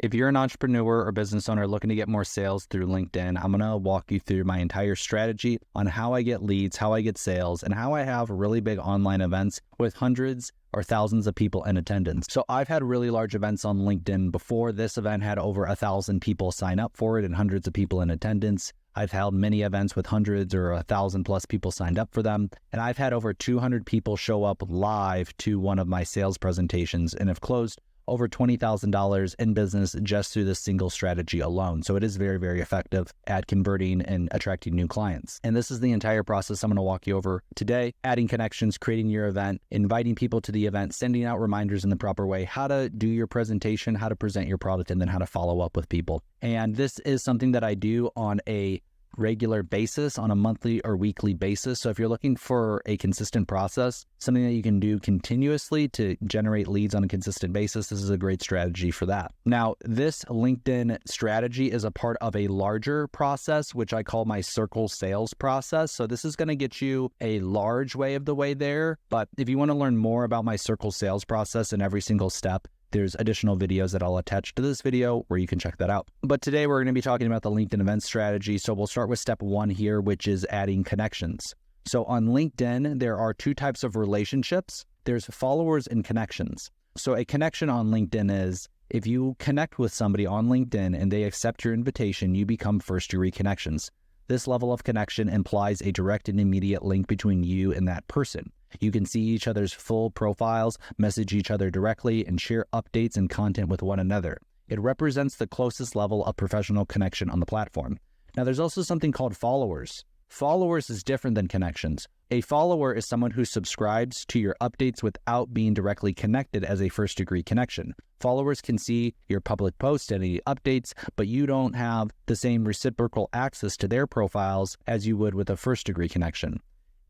If you're an entrepreneur or business owner looking to get more sales through LinkedIn, I'm going to walk you through my entire strategy on how I get leads, how I get sales, and how I have really big online events with hundreds or thousands of people in attendance. So I've had really large events on LinkedIn before. This event had over 1,000 people sign up for it and hundreds of people in attendance. I've held many events with hundreds or 1,000 plus people signed up for them. And I've had over 200 people show up live to one of my sales presentations and have closed over $20,000 in business just through this single strategy alone. So it is very, very effective at converting and attracting new clients. And this is the entire process I'm going to walk you over today: adding connections, creating your event, inviting people to the event, sending out reminders in the proper way, how to do your presentation, how to present your product, and then how to follow up with people. And this is something that I do on a regular basis, on a monthly or weekly basis. So if you're looking for a consistent process, something that you can do continuously to generate leads on a consistent basis, this is a great strategy for that. Now, this LinkedIn strategy is a part of a larger process, which I call my circle sales process. So this is going to get you a large way of the way there. But if you want to learn more about my circle sales process and every single step, there's additional videos that I'll attach to this video where you can check that out. But today we're going to be talking about the LinkedIn event strategy. So we'll start with step one here, which is adding connections. So on LinkedIn, there are two types of relationships. There's followers and connections. So a connection on LinkedIn is if you connect with somebody on LinkedIn and they accept your invitation, you become first-degree connections. This level of connection implies a direct and immediate link between you and that person. You can see each other's full profiles, message each other directly, and share updates and content with one another. It represents the closest level of professional connection on the platform. Now, there's also something called followers. Followers is different than connections. A follower is someone who subscribes to your updates without being directly connected as a first-degree connection. Followers can see your public posts and any updates, but you don't have the same reciprocal access to their profiles as you would with a first-degree connection.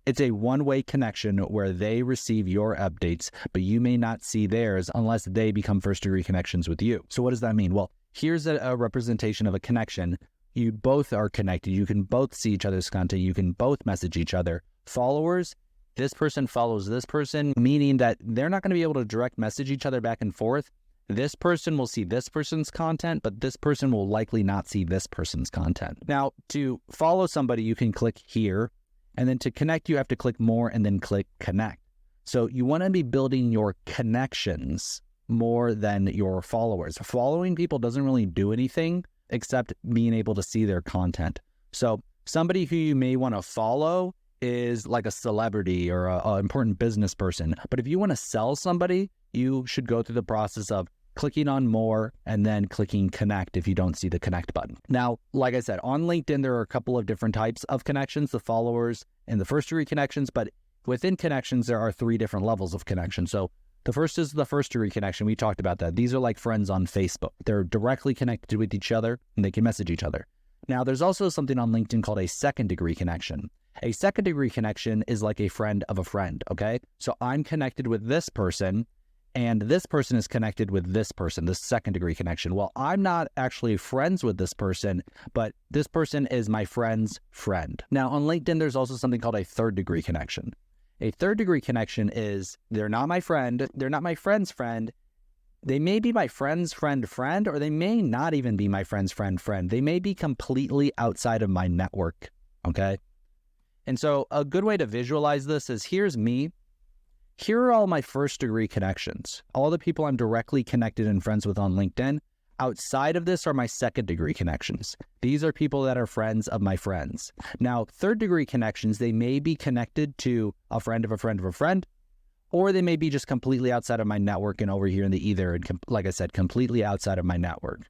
It's a one-way connection where they receive your updates, but you may not see theirs unless they become first-degree connections with you. So what does that mean? Well, here's a representation of a connection. You both are connected. You can both see each other's content. You can both message each other. Followers, this person follows this person, meaning that they're not going to be able to direct message each other back and forth. This person will see this person's content, but this person will likely not see this person's content. Now, to follow somebody, you can click here. And then to connect, you have to click more and then click connect. So you want to be building your connections more than your followers. Following people doesn't really do anything except being able to see their content. So somebody who you may want to follow is like a celebrity or an important business person. But if you want to sell somebody, you should go through the process of clicking on more and then clicking connect if you don't see the connect button. Now, like I said, on LinkedIn, there are a couple of different types of connections, the followers and the first-degree connections, but within connections, there are three different levels of connection. So the first is the first-degree connection. We talked about that. These are like friends on Facebook. They're directly connected with each other and they can message each other. Now, there's also something on LinkedIn called a second-degree connection. A second-degree connection is like a friend of a friend, okay? So I'm connected with this person, and this person is connected with this person, this second-degree connection. Well, I'm not actually friends with this person, but this person is my friend's friend. Now, on LinkedIn, there's also something called a third-degree connection. A third-degree connection is they're not my friend, they're not my friend's friend. They may be my friend's friend, or they may not even be my friend's friend. They may be completely outside of my network, okay? And so a good way to visualize this is here's me. Here are all my first-degree connections, all the people I'm directly connected and friends with on LinkedIn. Outside of this are my second-degree connections. These are people that are friends of my friends. Now, third-degree connections, they may be connected to a friend of a friend of a friend, or they may be just completely outside of my network and over here in the ether, and like I said, completely outside of my network.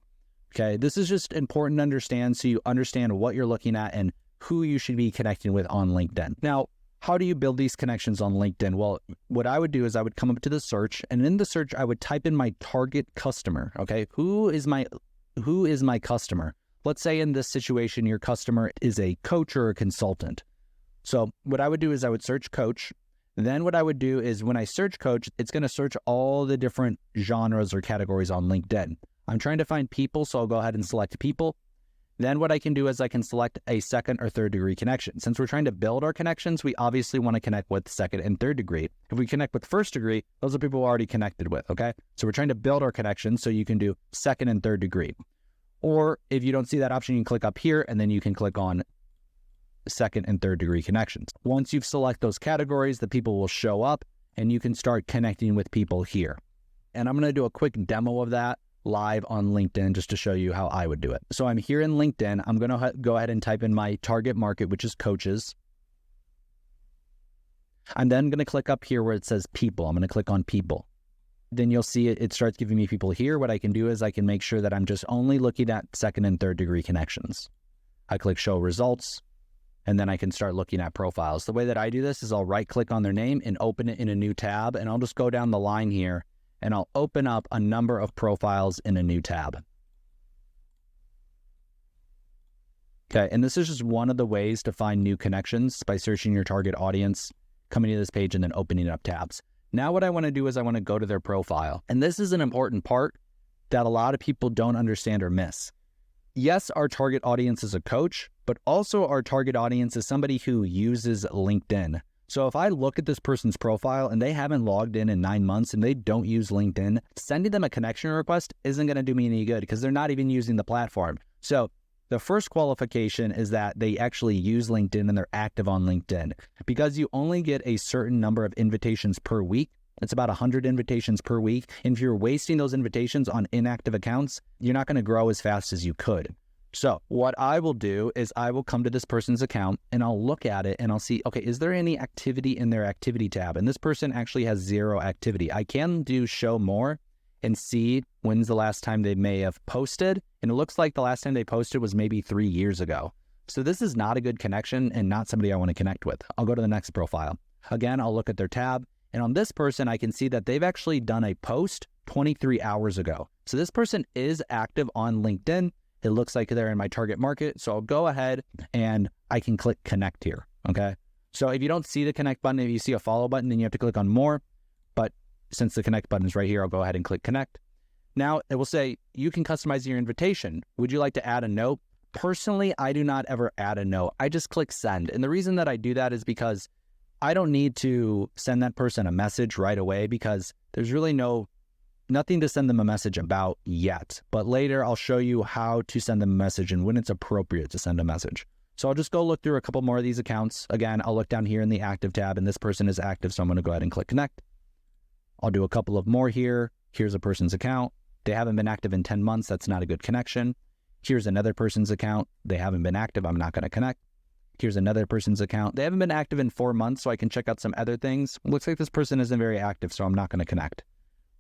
Okay, this is just important to understand so you understand what you're looking at and who you should be connecting with on LinkedIn. Now, how do you build these connections on LinkedIn? Well, what I would do is I would come up to the search, and in the search, I would type in my target customer, okay? Who is my customer? Let's say in this situation, your customer is a coach or a consultant. So what I would do is I would search coach. Then what I would do is when I search coach, it's going to search all the different genres or categories on LinkedIn. I'm trying to find people, so I'll go ahead and select people. Then what I can do is I can select a second or third degree connection. Since we're trying to build our connections, we obviously want to connect with second and third degree. If we connect with first degree, those are people we're already connected with, okay? So we're trying to build our connections, so you can do second and third degree. Or if you don't see that option, you can click up here and then you can click on second and third degree connections. Once you've selected those categories, the people will show up and you can start connecting with people here. And I'm going to do a quick demo of that live on LinkedIn just to show you how I would do it. So I'm here in LinkedIn. I'm going to go ahead and type in my target market, which is coaches. I'm then going to click up here where it says people. I'm going to click on people. Then you'll see it starts giving me people here. What I can do is I can make sure that I'm just only looking at second and third degree connections. I click show results, and then I can start looking at profiles. The way that I do this is I'll right click on their name and open it in a new tab, and I'll just go down the line here and I'll open up a number of profiles in a new tab. Okay, and this is just one of the ways to find new connections by searching your target audience, coming to this page, and then opening up tabs. Now what I want to do is I want to go to their profile. And this is an important part that a lot of people don't understand or miss. Yes, our target audience is a coach, but also our target audience is somebody who uses LinkedIn. So if I look at this person's profile and they haven't logged in 9 months and they don't use LinkedIn, sending them a connection request isn't going to do me any good because they're not even using the platform. So the first qualification is that they actually use LinkedIn and they're active on LinkedIn. Because you only get a certain number of invitations per week, it's about 100 invitations per week. And if you're wasting those invitations on inactive accounts, you're not going to grow as fast as you could. So what I will do is I will come to this person's account and I'll look at it and I'll see, okay, is there any activity in their activity tab? And this person actually has 0 activity. I can do show more and see when's the last time they may have posted. And it looks like the last time they posted was maybe 3 years ago. So this is not a good connection and not somebody I want to connect with. I'll go to the next profile. Again, I'll look at their tab. And on this person, I can see that they've actually done a post 23 hours ago. So this person is active on LinkedIn. It looks like they're in my target market. So I'll go ahead and I can click connect here. Okay. So if you don't see the connect button, if you see a follow button, then you have to click on more. But since the connect button is right here, I'll go ahead and click connect. Now it will say you can customize your invitation. Would you like to add a note? Personally, I do not ever add a note. I just click send. And the reason that I do that is because I don't need to send that person a message right away because there's really nothing to send them a message about yet. But later I'll show you how to send them a message and when it's appropriate to send a message. So I'll just go look through a couple more of these accounts. Again, I'll look down here in the active tab and this person is active. So I'm going to go ahead and click connect. I'll do a couple of more here. Here's a person's account. They haven't been active in 10 months. That's not a good connection. Here's another person's account. They haven't been active. I'm not going to connect. Here's another person's account. They haven't been active in 4 months, so I can check out some other things. Looks like this person isn't very active, so I'm not going to connect.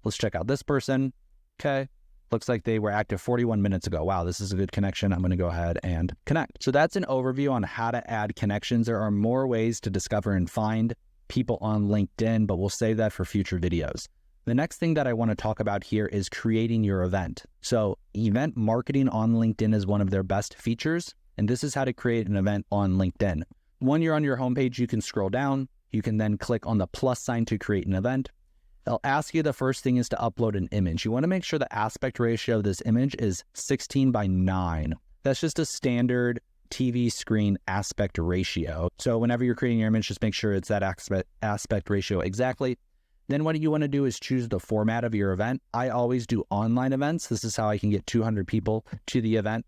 Let's check out this person. Okay. Looks like they were active 41 minutes ago. Wow, this is a good connection. I'm going to go ahead and connect. So that's an overview on how to add connections. There are more ways to discover and find people on LinkedIn, but we'll save that for future videos. The next thing that I want to talk about here is creating your event. So event marketing on LinkedIn is one of their best features. And this is how to create an event on LinkedIn. When you're on your homepage, you can scroll down. You can then click on the plus sign to create an event. They'll ask you, the first thing is to upload an image. You want to make sure the aspect ratio of this image is 16:9. That's just a standard TV screen aspect ratio. So whenever you're creating your image, just make sure it's that aspect ratio exactly. Then what you want to do is choose the format of your event. I always do online events. This is how I can get 200 people to the event,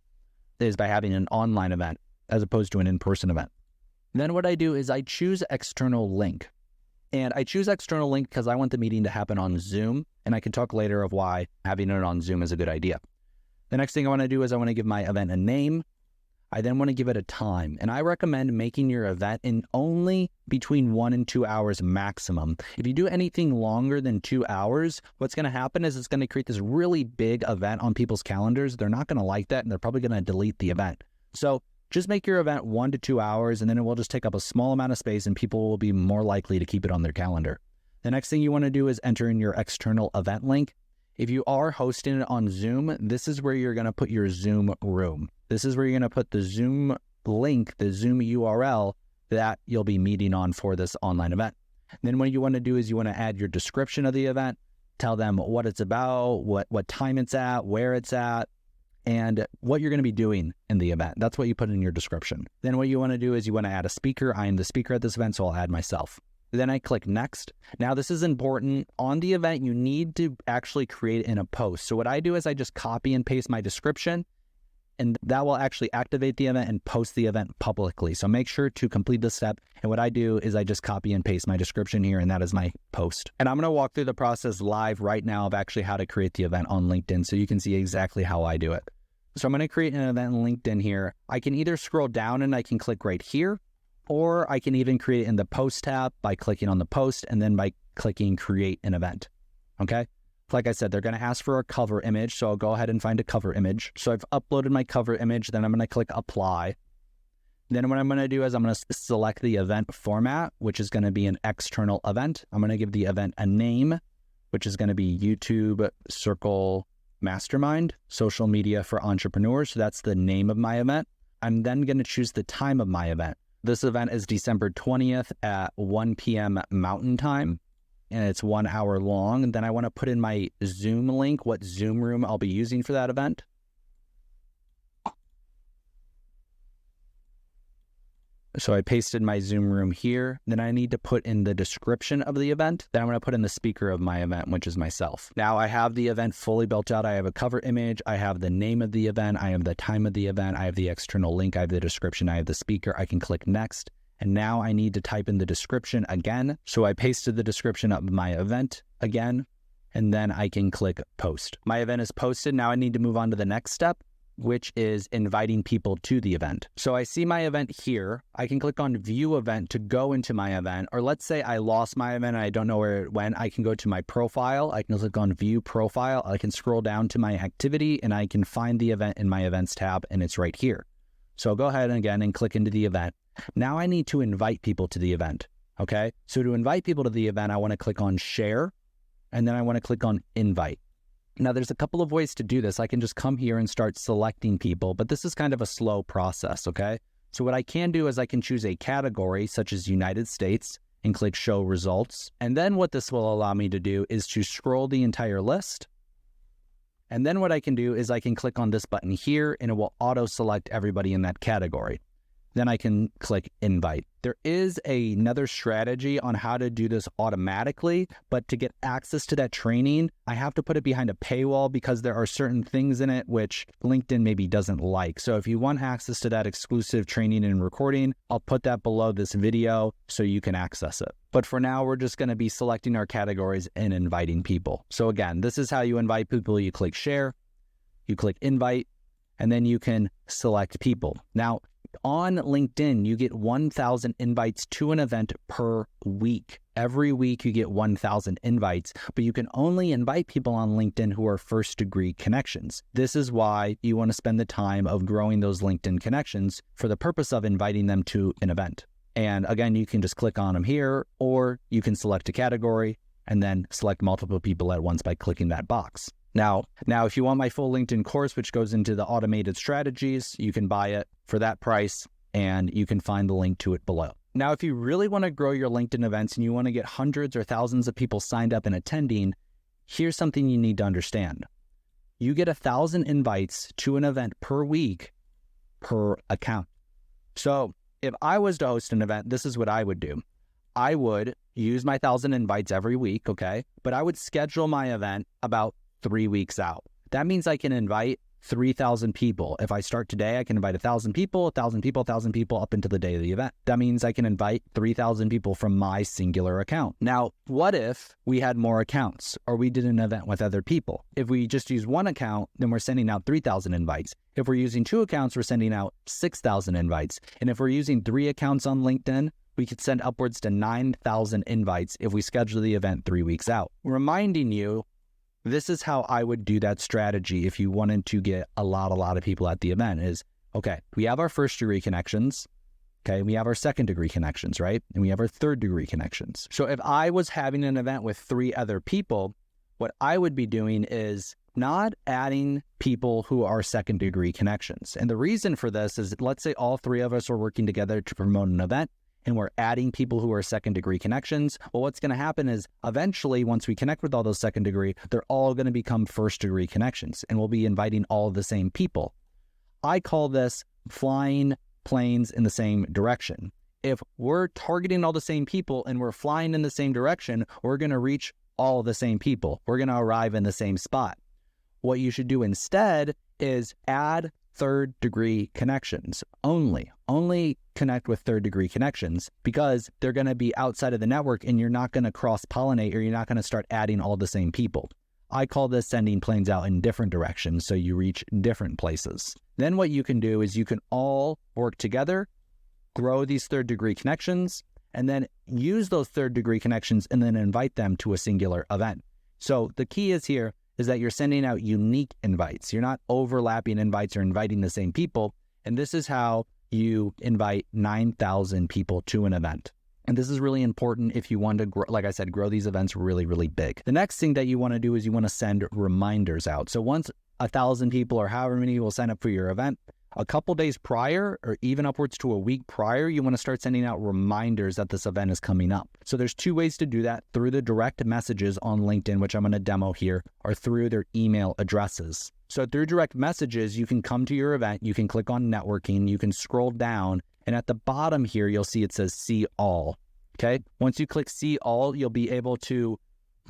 is by having an online event as opposed to an in-person event. Then what I do is I choose external link. And I choose external link because I want the meeting to happen on Zoom. And I can talk later of why having it on Zoom is a good idea. The next thing I want to do is I want to give my event a name. I then want to give it a time. And I recommend making your event in only between 1 and 2 hours maximum. If you do anything longer than 2 hours, what's going to happen is it's going to create this really big event on people's calendars. They're not going to like that, and they're probably going to delete the event. So just make your event 1 to 2 hours, and then it will just take up a small amount of space, and people will be more likely to keep it on their calendar. The next thing you want to do is enter in your external event link. If you are hosting it on Zoom, this is where you're going to put your Zoom room. This is where you're going to put the Zoom link, the Zoom URL that you'll be meeting on for this online event. Then what you want to do is you want to add your description of the event, tell them what it's about, what time it's at, where it's at, and what you're going to be doing in the event. That's what you put in your description. Then what you want to do is you want to add a speaker. I am the speaker at this event, so I'll add myself. Then I click next. Now this is important. On the event, you need to actually create in a post. So what I do is I just copy and paste my description, and that will actually activate the event and post the event publicly. So make sure to complete this step. And what I do is I just copy and paste my description here, and that is my post. And I'm going to walk through the process live right now of actually how to create the event on LinkedIn so you can see exactly how I do it. So I'm going to create an event in LinkedIn here. I can either scroll down and I can click right here, or I can even create in the post tab by clicking on the post and then by clicking create an event. Okay. Like I said, they're going to ask for a cover image. So I'll go ahead and find a cover image. So I've uploaded my cover image. Then I'm going to click apply. Then what I'm going to do is I'm going to select the event format, which is going to be an external event. I'm going to give the event a name, which is going to be YouTube Circle Mastermind, social media for entrepreneurs. So that's the name of my event. I'm then going to choose the time of my event. This event is December 20th at 1 p.m. Mountain Time, and it's 1 hour long. And then I want to put in my Zoom link, what Zoom room I'll be using for that event. So I pasted my Zoom room here. Then I need to put in the description of the event. Then I'm going to put in the speaker of my event, which is myself. Now I have the event fully built out. I have a cover image. I have the name of the event. I have the time of the event. I have the external link. I have the description. I have the speaker. I can click next. And now I need to type in the description again. So I pasted the description of my event again, and then I can click post. My event is posted. Now I need to move on to the next step, which is inviting people to the event. So I see my event here. I can click on view event to go into my event. Or let's say I lost my event and I don't know where it went. I can go to my profile. I can click on view profile. I can scroll down to my activity and I can find the event in my events tab, and it's right here. So I'll go ahead and again and click into the event. Now I need to invite people to the event. Okay. So to invite people to the event, I want to click on share, and then I want to click on invite. Now, there's a couple of ways to do this. I can just come here and start selecting people, but this is kind of a slow process, okay? So what I can do is I can choose a category such as United States and click show results. And then what this will allow me to do is to scroll the entire list. And then what I can do is I can click on this button here and it will auto select everybody in that category. Then I can click invite. There is another strategy on how to do this automatically, but to get access to that training, I have to put it behind a paywall because there are certain things in it which LinkedIn maybe doesn't like. So if you want access to that exclusive training and recording, I'll put that below this video so you can access it. But for now, we're just going to be selecting our categories and inviting people. So again, this is how you invite people. You click share, you click invite, and then you can select people. Now, on LinkedIn, you get 1,000 invites to an event per week. Every week you get 1,000 invites, but you can only invite people on LinkedIn who are first-degree connections. This is why you want to spend the time of growing those LinkedIn connections for the purpose of inviting them to an event. And again, you can just click on them here, or you can select a category and then select multiple people at once by clicking that box. Now, if you want my full LinkedIn course, which goes into the automated strategies, you can buy it for that price, and you can find the link to it below. Now, if you really want to grow your LinkedIn events and you want to get hundreds or thousands of people signed up and attending, here's something you need to understand. You get 1,000 invites to an event per week per account. So if I was to host an event, this is what I would do. I would use my 1,000 invites every week, okay? But I would schedule my event about 3 weeks out. That means I can invite 3,000 people. If I start today, I can invite 1,000 people, 1,000 people, 1,000 people up into the day of the event. That means I can invite 3,000 people from my singular account. Now, what if we had more accounts or we did an event with other people? If we just use one account, then we're sending out 3,000 invites. If we're using 2 accounts, we're sending out 6,000 invites. And if we're using 3 accounts on LinkedIn, we could send upwards to 9,000 invites if we schedule the event 3 weeks out. Reminding you, this is how I would do that strategy if you wanted to get a lot of people at the event is, okay, we have our first degree connections, okay, we have our second degree connections, right? And we have our third degree connections. So if I was having an event with 3 other people, what I would be doing is not adding people who are second degree connections. And the reason for this is, let's say all 3 of us are working together to promote an event, and we're adding people who are second degree connections, well, what's going to happen is eventually, once we connect with all those second degree, they're all going to become first degree connections, and we'll be inviting all of the same people. I call this flying planes in the same direction. If we're targeting all the same people and we're flying in the same direction, we're going to reach all the same people. We're going to arrive in the same spot. What you should do instead is add third degree connections only. Only connect with third degree connections because they're going to be outside of the network and you're not going to cross pollinate, or you're not going to start adding all the same people. I call this sending planes out in different directions so you reach different places. Then what you can do is you can all work together, grow these third degree connections, and then use those third degree connections and then invite them to a singular event. So the key is here is that you're sending out unique invites. You're not overlapping invites or inviting the same people. And this is how you invite 9,000 people to an event. And this is really important if you want to, grow, like I said, grow these events really, really big. The next thing that you want to do is you want to send reminders out. So once 1,000 people or however many will sign up for your event, a couple days prior or even upwards to a week prior, you want to start sending out reminders that this event is coming up. So there's two ways to do that: through the direct messages on LinkedIn, which I'm going to demo here, or through their email addresses. So through direct messages, you can come to your event, you can click on networking, you can scroll down, and at the bottom here, you'll see it says see all. Okay. Once you click see all, you'll be able to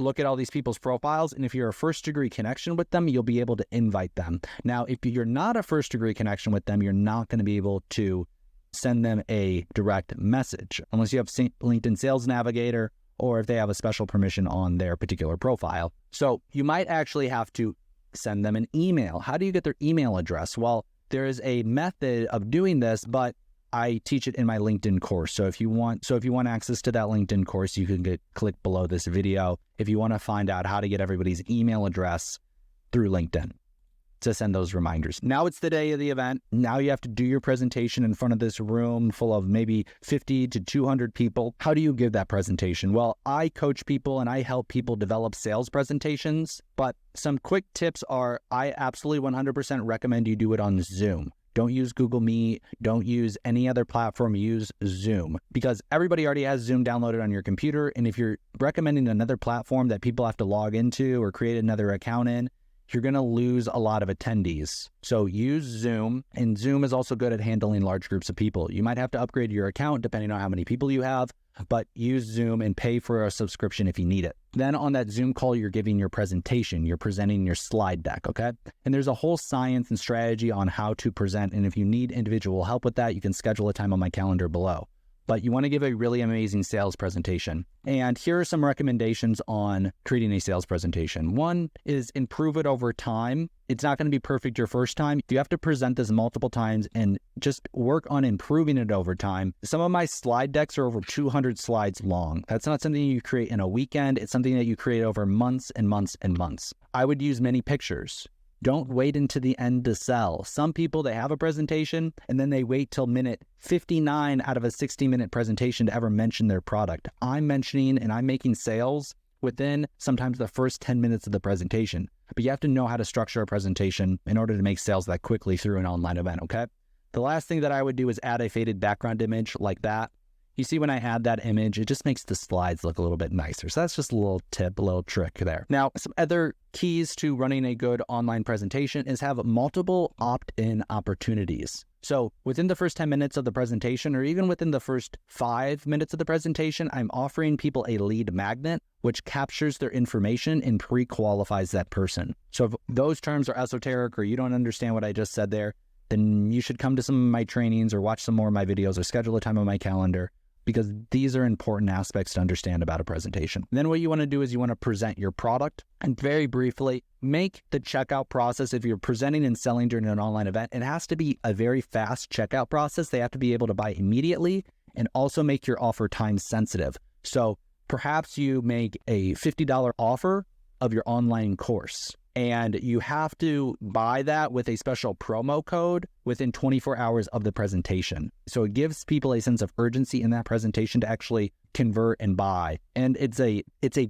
look at all these people's profiles. And if you're a first degree connection with them, you'll be able to invite them. Now, if you're not a first degree connection with them, you're not going to be able to send them a direct message unless you have LinkedIn Sales Navigator or if they have a special permission on their particular profile. So you might actually have to send them an email. How do you get their email address? Well, there is a method of doing this, but I teach it in my LinkedIn course. So if you want access to that LinkedIn course, you can click below this video if you want to find out how to get everybody's email address through LinkedIn to send those reminders. Now it's the day of the event. Now you have to do your presentation in front of this room full of maybe 50 to 200 people. How do you give that presentation? Well, I coach people and I help people develop sales presentations, but some quick tips are I absolutely 100% recommend you do it on Zoom. Don't use Google Meet. Don't use any other platform. Use Zoom because everybody already has Zoom downloaded on your computer. And if you're recommending another platform that people have to log into or create another account in, you're going to lose a lot of attendees. So use Zoom, and Zoom is also good at handling large groups of people. You might have to upgrade your account depending on how many people you have, but use Zoom and pay for a subscription if you need it. Then on that Zoom call, you're giving your presentation, you're presenting your slide deck, okay? And there's a whole science and strategy on how to present. And if you need individual help with that, you can schedule a time on my calendar below. But you want to give a really amazing sales presentation. And here are some recommendations on creating a sales presentation. One is improve it over time. It's not going to be perfect your first time. You have to present this multiple times and just work on improving it over time. Some of my slide decks are over 200 slides long. That's not something you create in a weekend. It's something that you create over months and months and months. I would use many pictures. Don't wait until the end to sell. Some people, they have a presentation and then they wait till minute 59 out of a 60-minute presentation to ever mention their product. I'm mentioning and I'm making sales within sometimes the first 10 minutes of the presentation. But you have to know how to structure a presentation in order to make sales that quickly through an online event, okay? The last thing that I would do is add a faded background image like that. You see when I add that image, it just makes the slides look a little bit nicer. So that's just a little tip, a little trick there. Now, some other keys to running a good online presentation is have multiple opt-in opportunities. So within the first 10 minutes of the presentation, or even within the first 5 minutes of the presentation, I'm offering people a lead magnet, which captures their information and pre-qualifies that person. So if those terms are esoteric or you don't understand what I just said there, then you should come to some of my trainings or watch some more of my videos or schedule a time on my calendar, because these are important aspects to understand about a presentation. And then what you want to do is you want to present your product. And very briefly, make the checkout process, if you're presenting and selling during an online event, it has to be a very fast checkout process. They have to be able to buy immediately and also make your offer time sensitive. So perhaps you make a $50 offer of your online course. And you have to buy that with a special promo code within 24 hours of the presentation. So it gives people a sense of urgency in that presentation to actually convert and buy. And it's a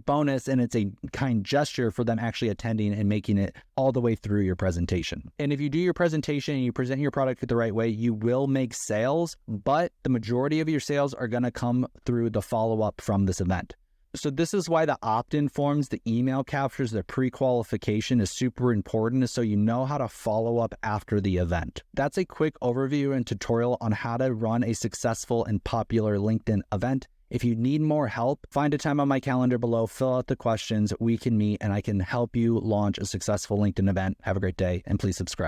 bonus, and it's a kind gesture for them actually attending and making it all the way through your presentation. And if you do your presentation and you present your product the right way, you will make sales, but the majority of your sales are going to come through the follow-up from this event. So this is why the opt-in forms, the email captures, the pre-qualification is super important, so you know how to follow up after the event. That's a quick overview and tutorial on how to run a successful and popular LinkedIn event. If you need more help, find a time on my calendar below, fill out the questions, we can meet, and I can help you launch a successful LinkedIn event. Have a great day, and please subscribe.